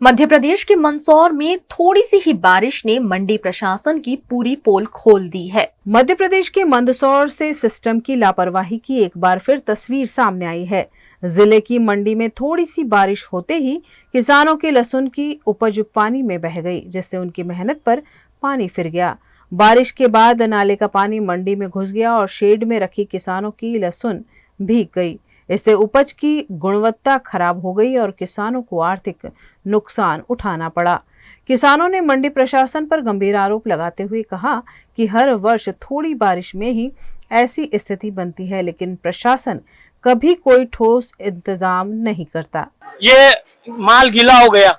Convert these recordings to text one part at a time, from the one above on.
मध्य प्रदेश के मंदसौर में थोड़ी सी ही बारिश ने मंडी प्रशासन की पूरी पोल खोल दी है। मध्य प्रदेश के मंदसौर से सिस्टम की लापरवाही की एक बार फिर तस्वीर सामने आई है। जिले की मंडी में थोड़ी सी बारिश होते ही किसानों के लहसुन की उपज पानी में बह गई, जिससे उनकी मेहनत पर पानी फिर गया। बारिश के बाद नाले का पानी मंडी में घुस गया और शेड में रखी किसानों की लहसुन भीग गई। इससे उपज की गुणवत्ता खराब हो गई और किसानों को आर्थिक नुकसान उठाना पड़ा। किसानों ने मंडी प्रशासन पर गंभीर आरोप लगाते हुए कहा कि हर वर्ष थोड़ी बारिश में ही ऐसी स्थिति बनती है, लेकिन प्रशासन कभी कोई ठोस इंतजाम नहीं करता। ये माल गीला हो गया,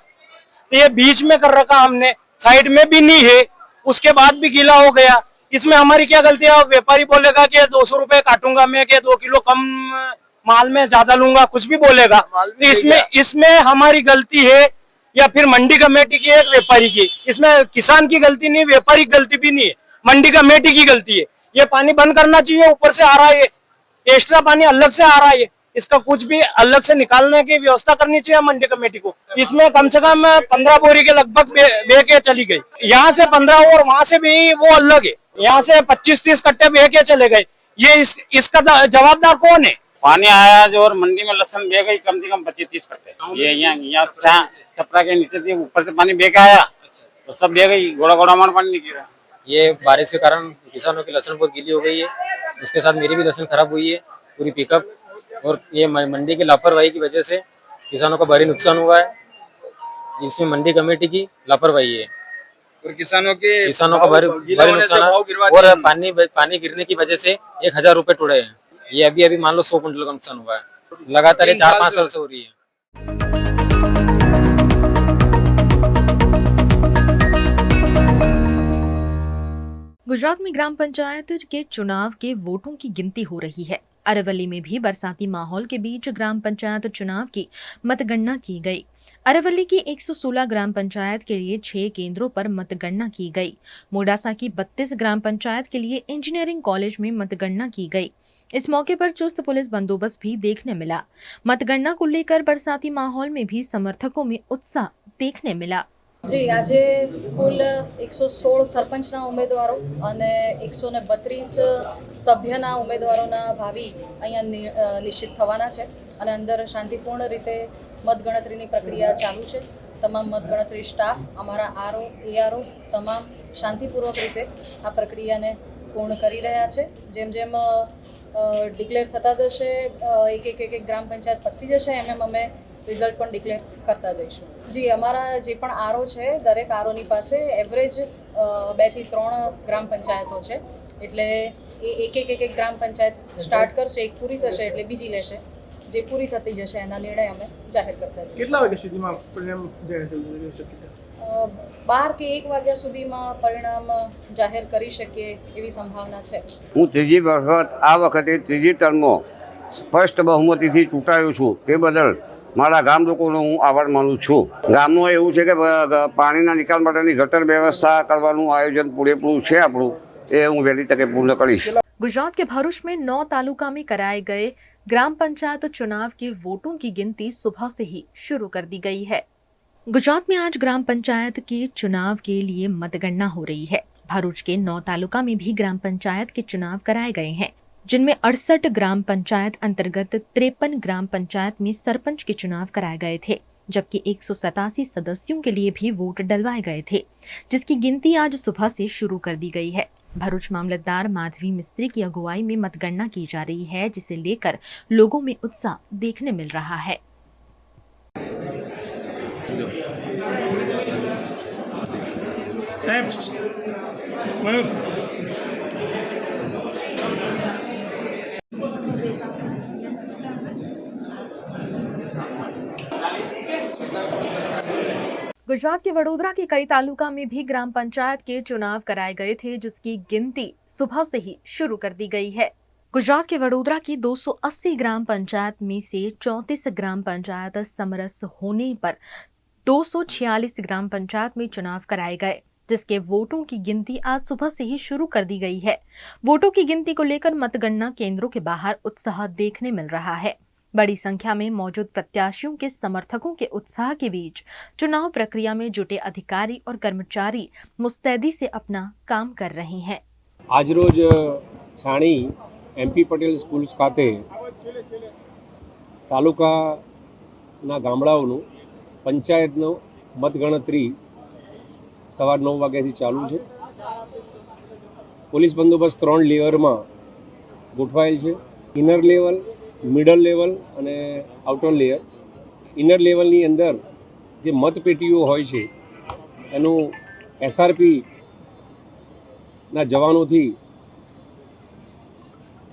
ये बीच में कर रखा हमने, साइड में भी नहीं है, उसके बाद भी गीला हो गया। इसमें हमारी क्या गलती है? व्यापारी बोलेगा कि 200 रुपए काटूंगा मैं, कि 2 किलो कम माल में ज्यादा लूंगा, कुछ भी बोलेगा। तो इसमें हमारी गलती है या फिर मंडी कमेटी की, एक व्यापारी की? इसमें किसान की गलती नहीं, व्यापारी की गलती भी नहीं है, मंडी कमेटी की गलती है। ये पानी बंद करना चाहिए, ऊपर से आ रहा है, एक्स्ट्रा पानी अलग से आ रहा है, इसका कुछ भी अलग से निकालने की व्यवस्था करनी चाहिए मंडी कमेटी को। इसमें कम से कम 15 बोरी के लगभग बह के चली गई। यहाँ से 15 और वहां से भी वो अलग है, यहाँ से 25-30 कट्टे बह के चले गए। ये इसका जवाबदार कौन है? पानी आया जो और मंडी में लहसुन बह गई कम से कम 25-30 कट्टे। ये यहाँ छपरा के नीचे थी, ऊपर से पानी बह के आया तो सब बह गई, घोड़ा घोड़ा मार पानी नहीं गिरा। ये बारिश के कारण किसानों की लहसुन बहुत गीली हो गई है, उसके साथ मेरी भी लहसुन खराब हुई है पूरी पिकअप। और ये मंडी की लापरवाही की वजह से किसानों का भारी नुकसान हुआ है, इसमें मंडी कमेटी की लापरवाही है और किसानों का भारी नुकसान है। और पानी गिरने की वजह से 1000 रुपए टूटे हैं। ये अभी मान लो 100 कुंटल का नुकसान हुआ है, लगातार 4-5 साल से हो रही है। गुजरात में ग्राम पंचायत के चुनाव के वोटों की गिनती हो रही है। अरवली में भी बरसाती माहौल के बीच ग्राम पंचायत चुनाव की मतगणना की गई। अरवली की 116 ग्राम पंचायत के लिए 6 केंद्रों पर मतगणना की गई। मोडासा की 32 ग्राम पंचायत के लिए इंजीनियरिंग कॉलेज में मतगणना की गई। इस मौके पर चुस्त पुलिस बंदोबस्त भी देखने मिला। मतगणना को लेकर बरसाती माहौल में भी समर्थकों में उत्साह देखने मिला। जी, आज कुल 116 सरपंचना उम्मीदवारों અને 132 સભ્યના ઉમેદવારોના ભાવિ અહીંયા નિશ્ચિત થવાના છે અને અંદર શાંતિપૂર્ણ રીતે મતગણતરીની પ્રક્રિયા ચાલુ છે। તમામ મતગણતરી સ્ટાફ, અમારા આરઓ, એઆરઓ તમામ શાંતિપૂર્વક રીતે આ પ્રક્રિયાને પૂર્ણ કરી રહ્યા છે। જેમ જેમ ડિક્લેર થતા જશે, એક ગ્રામ પંચાયત પતી જશે, એમ અમે રિઝલ્ટ પણ ડિક્લેર કરતા જઈશું। જી, અમારા જે પણ આરઓ છે, દરેક આરઓની પાસે એવરેજ 2 થી 3 ગ્રામ પંચાયતો છે, એટલે એક ગ્રામ પંચાયત સ્ટાર્ટ કરશે, એક પૂરી થશે એટલે બીજી લેશે, જે પૂરી થતી જશે એના નિર્ણય અમે જાહેર કરતા જઈશું। કેટલા વાગ્યા સુધીમાં પરિણામ જાહેર થઈ શકે? 12 કે 1 વાગ્યા સુધીમાં પરિણામ જાહેર કરી શકીએ એવી સંભાવના છે। હું ત્રીજી વખતે ત્રીજી ટર્મમાં સ્પષ્ટ બહુમતીથી ચૂંટાયો છું, તે બદલ મારા ગામ લોકોનો હું આભાર માનું છું। ગામમાં એવું છે કે પાણીના નિકાલ માટેની ગટર વ્યવસ્થા કરવાનું આયોજન પૂરેપૂરું છે આપણું, એ હું વહેલી તકે પૂર્ણ કરીશ। गुजरात के भरूच में 9 तालुका में कराए गए ग्राम पंचायत चुनाव के वोटों की गिनती सुबह से ही शुरू कर दी गई है। गुजरात में आज ग्राम पंचायत के चुनाव के लिए मतगणना हो रही है। भरूच के 9 तालुका में भी ग्राम पंचायत के चुनाव कराए गए हैं, जिनमें 68 ग्राम पंचायत अंतर्गत 53 ग्राम पंचायत में सरपंच के चुनाव कराए गए थे, जबकि 187 सदस्यों के लिए भी वोट डलवाए गए थे, जिसकी गिनती आज सुबह से शुरू कर दी गई है। भरूच मामलतदार माधवी मिस्त्री की अगुवाई में मतगणना की जा रही है, जिसे लेकर लोगों में उत्साह देखने मिल रहा है। गुजरात के वडोदरा के कई तालुका में भी ग्राम पंचायत के चुनाव कराए गए थे, जिसकी गिनती सुबह से ही शुरू कर दी गई है। गुजरात के वडोदरा की 280 ग्राम पंचायत में से 34 ग्राम पंचायत समरस होने पर 246 ग्राम पंचायत में चुनाव कराए गए, जिसके वोटों की गिनती आज सुबह से ही शुरू कर दी गई है। वोटों की गिनती को लेकर मतगणना केंद्रों के बाहर उत्साह देखने मिल रहा है। बड़ी संख्या में मौजूद प्रत्याशियों के समर्थकों के उत्साह के बीच चुनाव प्रक्रिया में जुटे अधिकारी और कर्मचारी मुस्तैदी से अपना काम कर रहे हैं। आज रोज छाणी MP पटेल स्कूल खाते तालुकाना गामडाओનું પંચાયતનો મતગણતરી સવાર 9 વાગ્યાથી ચાલુ છે। પોલીસ બંદોબસ્ત 3 લેયરમાં ગોઠવાયેલ છે। ઇનર લેવલ, મિડલ લેવલ અને આઉટર લેયર। ઇનર લેવલની અંદર જે મતપેટીઓ હોય છે એનું SRP ના જવાનોથી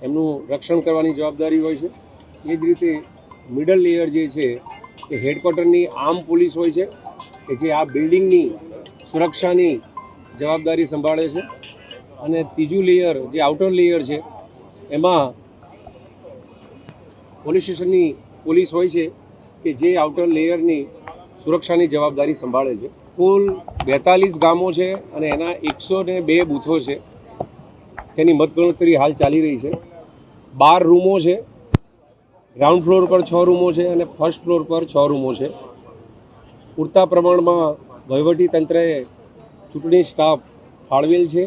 એમનું રક્ષણ કરવાની જવાબદારી હોય છે। એ જ રીતે મિડલ લેયર જે છે એ હેડક્વાર્ટરની આર્મ પોલીસ હોય છે કે જે આ બિલ્ડિંગની સુરક્ષાની જવાબદારી સંભાળે છે। અને ત્રીજું લેયર જે આઉટર લેયર છે એમાં પોલીસ સ્ટેશનની પોલીસ હોય છે કે જે આઉટર લેયરની સુરક્ષાની જવાબદારી સંભાળે છે। કુલ 42 ગામો છે અને એના 102 બૂથો છે જેની મતગણતરી હાલ ચાલી રહી છે। 12 રૂમો છે। ગ્રાઉન્ડ ફ્લોર પર 6 રૂમો છે અને ફર્સ્ટ ફ્લોર પર 6 રૂમો છે। પૂરતા પ્રમાણમાં વહીવટી તંત્રએ ચૂંટણી સ્ટાફ ફાળવેલ છે।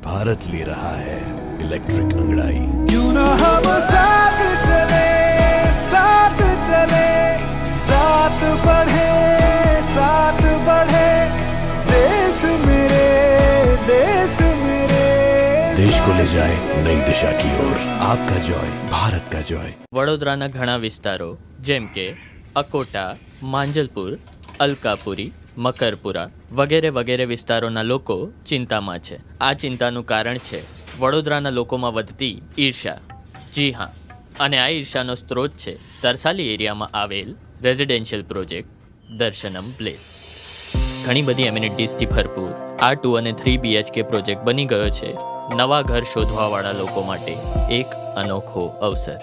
भारत ले रहा है इलेक्ट्रिक अंगड़ाई। क्यों ना हम साथ चले, साथ चले, साथ बढ़े, साथ बढ़े, देश मेरे, देश मेरे। देश को ले जाए नई दिशा की ओर। आपका जॉय, भारत का जॉय। વડોદરાના ઘણા વિસ્તારો જેમ કે અકોટા, માંજલપુર, અલકાપુરી, મકરપુરા વગેરે વગેરે વિસ્તારોના લોકો ચિંતામાં છે। આ ચિંતાનું કારણ છે વડોદરાના લોકોમાં વધતી ઈર્ષા। જી હા, અને આ ઈર્ષાનો સ્ત્રોત છે તરસાલી એરિયામાં આવેલ રેઝિડેન્શિયલ પ્રોજેક્ટ દર્શનમ પ્લેસ। ઘણી બધી એમિનિટીઝથી ભરપૂર આ 2 અને 3 BHK પ્રોજેક્ટ બની ગયો છે નવા ઘર શોધવાવાળા લોકો માટે એક અનોખો અવસર।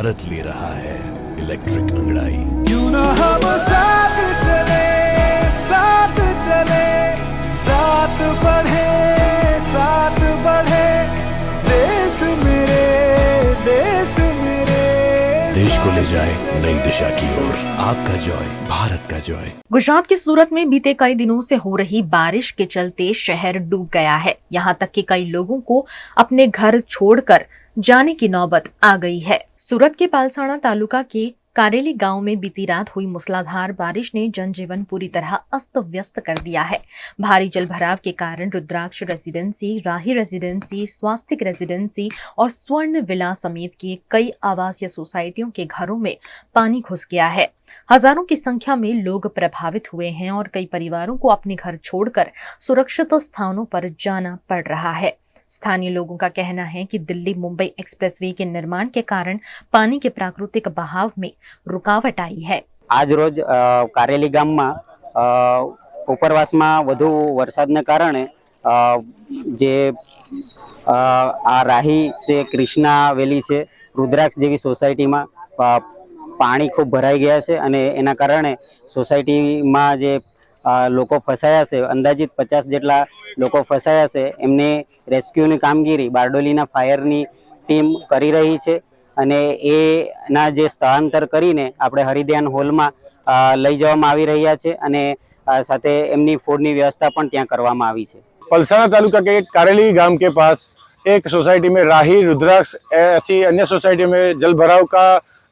भारत ले रहा है इलेक्ट्रिक अंगड़ाई। क्यों ना हम साथ चले, साथ चले, साथ बढ़े, साथ बढ़े, देश मेरे, देश मेरे। देश को ले जाए नई दिशा की ओर। आपका जॉय, भारत का जॉय। गुजरात के सूरत में बीते कई दिनों से हो रही बारिश के चलते शहर डूब गया है। यहाँ तक कि कई लोगों को अपने घर छोड़कर जाने की नौबत आ गई है। सूरत के पालसाणा तालुका के कारेली गांव में बीती रात हुई मूसलाधार बारिश ने जनजीवन पूरी तरह अस्त व्यस्त कर दिया है। भारी जलभराव के कारण रुद्राक्ष रेजिडेंसी, राही रेजिडेंसी, स्वास्तिक रेजिडेंसी और स्वर्ण विला समेत के कई आवासीय सोसाइटियों के घरों में पानी घुस गया है। हजारों की संख्या में लोग प्रभावित हुए हैं और कई परिवारों को अपने घर छोड़कर सुरक्षित स्थानों पर जाना पड़ रहा है। स्थानीय लोगों का कहना है कि दिल्ली मुंबई एक्सप्रेसवे के निर्माण के कारण पानी के प्राकृतिक बहाव में रुकावट आई है। आज रोज कारेली गाम में उपरवास में વધુ વરસાદને કારણે જે આ રાહી છે, કૃષ્ણા વેલી છે, રુદ્રાક્ષ જેવી સોસાયટીમાં પાણી ખૂબ ભરાઈ ગયા છે અને એના કારણે સોસાયટીમાં જે લોકો ફસાયા છે, અંદાજિત 50 જેટલા લોકો ફસાયા છે, એમને રેસ્ક્યુની કામગીરી બારડોલીના ફાયરની ટીમ કરી રહી છે અને એના જે સ્થળાંતર કરીને આપણે હરિધ્યાન હોલમાં લઈ જવામાં આવી રહ્યા છે અને સાથે એમની ફૂડની વ્યવસ્થા પણ ત્યાં કરવામાં આવી છે। पलसाना तालुका के कारेली गांव के पास एक सोसाइटी में राही, रुद्राक्ष ऐसी अन्य सोसाइटी में जल भराव का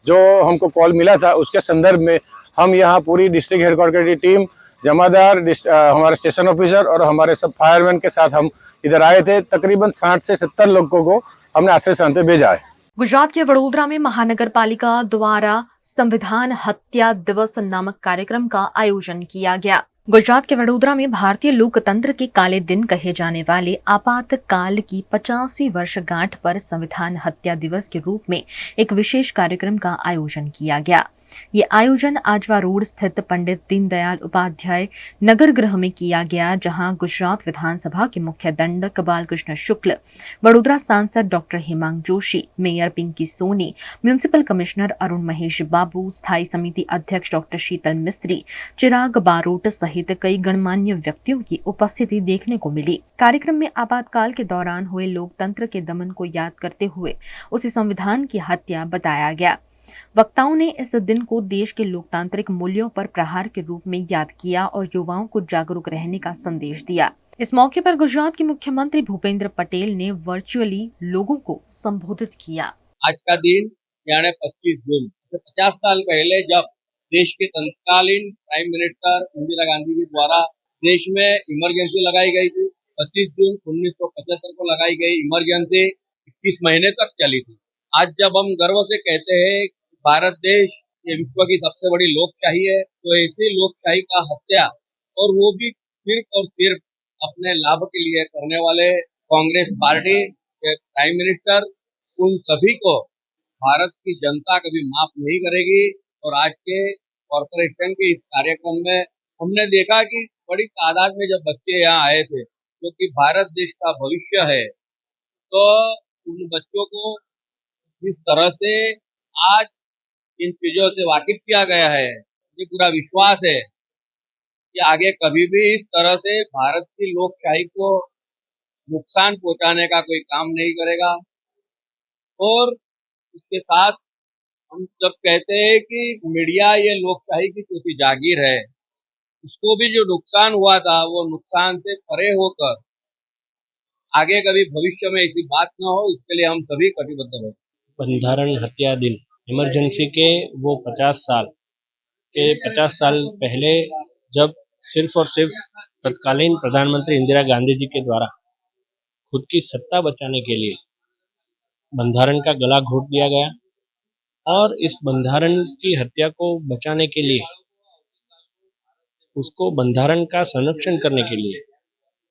जो हमको कॉल मिला था उसके संदर्भ में हम यहाँ पूरी डिस्ट्रिक्ट हेडक्वार्टर की टीम, जमादार, हमारे स्टेशन ऑफिसर और हमारे सब फायरमैन के साथ हम इधर आए थे। तकरीबन 60 से 70 लोगों को हमने आश्रय स्थान पे भेजा है। गुजरात के वडोदरा में महानगर पालिका द्वारा संविधान हत्या दिवस नामक कार्यक्रम का आयोजन किया गया। गुजरात के वडोदरा में भारतीय लोकतंत्र के काले दिन कहे जाने वाले आपातकाल की 50वीं वर्षगांठ पर संविधान हत्या दिवस के रूप में एक विशेष कार्यक्रम का आयोजन किया गया। ये आयोजन आजवा रोड स्थित पंडित दीनदयाल उपाध्याय नगर गृह में किया गया, जहां गुजरात विधानसभा के मुख्य दंडक बालकृष्ण शुक्ल, वडोदरा सांसद doctor Hemang Joshi, mayor Pinky Soni, municipal commissioner Arun Mahesh Babu, स्थायी समिति अध्यक्ष डॉक्टर शीतल मिस्त्री, चिराग बारोट सहित कई गणमान्य व्यक्तियों की उपस्थिति देखने को मिली। कार्यक्रम में आपातकाल के दौरान हुए लोकतंत्र के दमन को याद करते हुए उसे संविधान की हत्या बताया गया। वक्ताओं ने इस दिन को देश के लोकतांत्रिक मूल्यों पर प्रहार के रूप में याद किया और युवाओं को जागरूक रहने का संदेश दिया। इस मौके पर गुजरात के मुख्यमंत्री भूपेंद्र पटेल ने वर्चुअली लोगों को संबोधित किया। आज का दिन यानी 25 जून से 50 साल पहले जब देश के तत्कालीन प्राइम मिनिस्टर इंदिरा गांधी जी द्वारा देश में इमरजेंसी लगाई गई थी। 25 जून 1975 को लगाई गई इमरजेंसी 21 महीने तक चली थी। आज जब हम गर्व से कहते हैं भारत देश ये विश्व की सबसे बड़ी लोकशाही है, तो ऐसी लोकशाही का हत्या और वो भी सिर्फ और सिर्फ अपने लाभ के लिए करने वाले कांग्रेस पार्टी के प्राइम मिनिस्टर, उन सभी को भारत की जनता कभी माफ नहीं करेगी। और आज के कॉर्पोरेशन के इस कार्यक्रम में हमने देखा कि बड़ी तादाद में जब बच्चे यहाँ आए थे, क्योंकि भारत देश का भविष्य है, तो उन बच्चों को जिस तरह से आज इन चीजों से वाकिफ किया गया है, ये पूरा विश्वास है कि आगे कभी भी इस तरह से भारत की लोकशाही को नुकसान पहुंचाने का कोई काम नहीं करेगा। और इसके साथ हम जब कहते हैं कि मीडिया ये लोकशाही की चौथी जागीर है, उसको भी जो नुकसान हुआ था वो नुकसान से परे होकर आगे कभी भविष्य में ऐसी बात न हो, इसके लिए हम सभी कटिबद्ध हैं। बंधारण हत्या दिन इमरजेंसी के वो 50 साल पहले जब सिर्फ और सिर्फ तत्कालीन प्रधानमंत्री इंदिरा गांधी जी के द्वारा खुद की सत्ता बचाने के लिए बंधारण का गला घोट दिया गया, और इस बंधारण की हत्या को बचाने के लिए, उसको बंधारण का संरक्षण करने के लिए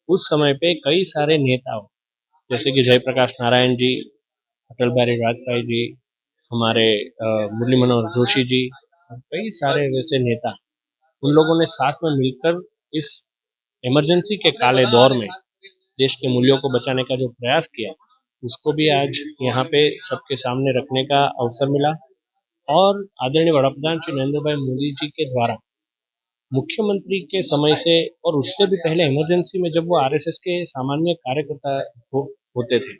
उस समय पे कई सारे नेताओं जैसे कि जयप्रकाश नारायण जी, अटल बिहारी वाजपेयी जी, हमारे मुरली मनोहर जोशी जी और कई सारे वैसे नेता, उन लोगों ने साथ में मिलकर इस इमरजेंसी के काले दौर में देश के मूल्यों को बचाने का जो प्रयास किया, उसको भी आज यहाँ पे सबके सामने रखने का अवसर मिला। और आदरणीय वडाप्रधान श्री नरेंद्र भाई मोदी जी के द्वारा मुख्यमंत्री के समय से और उससे भी पहले इमरजेंसी में जब वो आरएसएस के सामान्य कार्यकर्ता होते थे,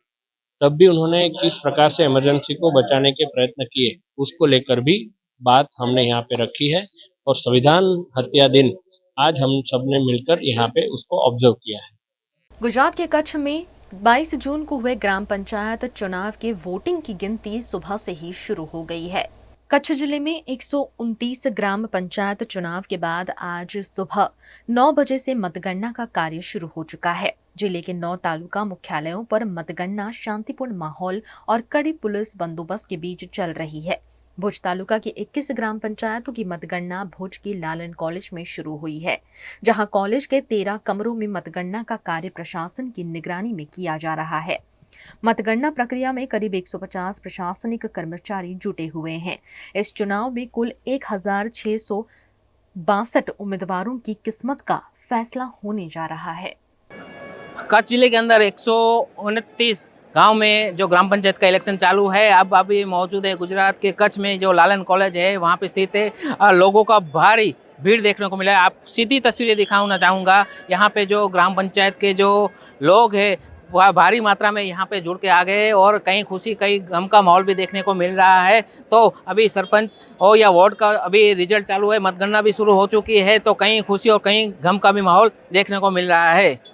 तब भी उन्होंने किस प्रकार से इमरजेंसी को बचाने के प्रयत्न किए, उसको लेकर भी बात हमने यहाँ पे रखी है। और संविधान हत्या दिन आज हम सब ने मिलकर यहाँ पे उसको ऑब्जर्व किया है। गुजरात के कच्छ में 22 जून को हुए ग्राम पंचायत चुनाव की वोटिंग की गिनती सुबह से ही शुरू हो गई है। कच्छ जिले में 129 ग्राम पंचायत चुनाव के बाद आज सुबह 9 बजे से मतगणना का कार्य शुरू हो चुका है। जिले के 9 तालुका मुख्यालयों पर मतगणना शांतिपूर्ण माहौल और कड़ी पुलिस बंदोबस्त के बीच चल रही है। भुज तालुका की 21 ग्राम पंचायतों की मतगणना भुज के लालन कॉलेज में शुरू हुई है, जहां कॉलेज के 13 कमरों में मतगणना का कार्य प्रशासन की निगरानी में किया जा रहा है। मतगणना प्रक्रिया में करीब 150 प्रशासनिक कर्मचारी जुटे हुए हैं। इस चुनाव में कुल 1662 उम्मीदवारों की किस्मत का फैसला होने जा रहा है। कच्छ जिले के अंदर 129 गांव में जो ग्राम पंचायत का इलेक्शन चालू है। अब अभी मौजूद है गुजरात के कच्छ में जो लालन कॉलेज है, वहाँ पे स्थित है। लोगों का भारी भीड़ देखने को मिला है। आप सीधी तस्वीरें दिखाना चाहूँगा। यहाँ पे जो ग्राम पंचायत के जो लोग हैं वह भारी मात्रा में यहाँ पे जुड़ के आ गए और कहीं खुशी कहीं गम का माहौल भी देखने को मिल रहा है। तो अभी सरपंच हो या वार्ड का अभी रिजल्ट चालू है, मतगणना भी शुरू हो चुकी है, तो कहीं खुशी और कहीं गम का भी माहौल देखने को मिल रहा है।